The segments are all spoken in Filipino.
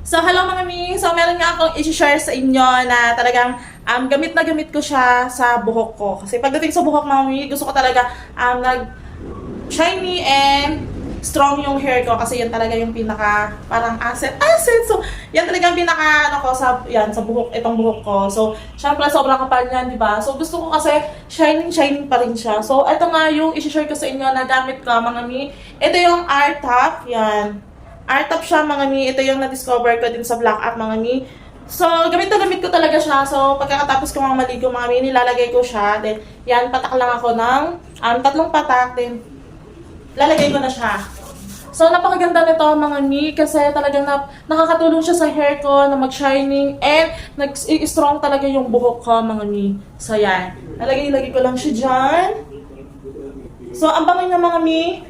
So, hello mga mi! So, meron nga akong i-share sa inyo na talagang gamit na gamit ko siya sa buhok ko. Kasi pagdating sa buhok mga mi, gusto ko talaga shiny and strong yung hair ko kasi yan talaga yung pinaka parang asset. So, yan talaga yung pinaka ano ko sa sa buhok, itong buhok ko. So, syempre sobrang kapal niyan, di ba? So, gusto ko kasi shining pa rin siya. So, ito nga yung i-share ko sa inyo na gamit ko mga mi. Ito yung R-Top, yan. R-Top siya mga mi. Ito yung na-discover ko din sa Black App mga mi. So, gamit na gamit ko talaga siya. So, pagkatapos ko mga maligo mga mi, nilalagay ko siya. Then, yan, patak lang ako ng 3 patak. Then, lalagay ko na siya. So, napakaganda nito mga mi kasi talagang nakakatulong siya sa hair ko na mag-shining and nag-strong talaga yung buhok ko mga mi. So, yan. Lalagay ko lang siya dyan. So, ang bangay na mga mi.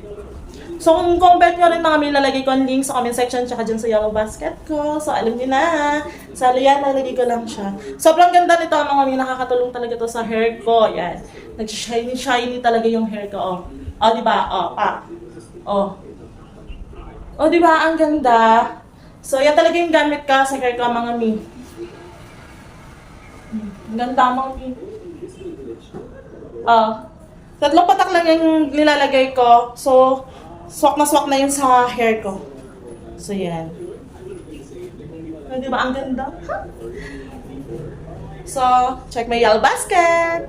So, kung comment nyo rin mga mi, lalagay ko ang link sa comment section tsaka dyan sa yellow basket ko. So, alam niyo na. So, yan, lalagay ko lang siya. Sobrang ganda nito mga mi. Nakakatulong talaga to sa hair ko. Yan. Nag-shiny talaga yung hair ko. Oh. Oh, diba? Oh, pa. Oh. Oh, diba? Ang ganda. So, yan talaga yung gamit ka sa hair ko, mga mi. Ang ganda, mga mi. Oh. 3 patak lang yung nilalagay ko. So, swak na yun sa hair ko. So, yan. Oh, diba? Ang ganda. So, check my yellow basket.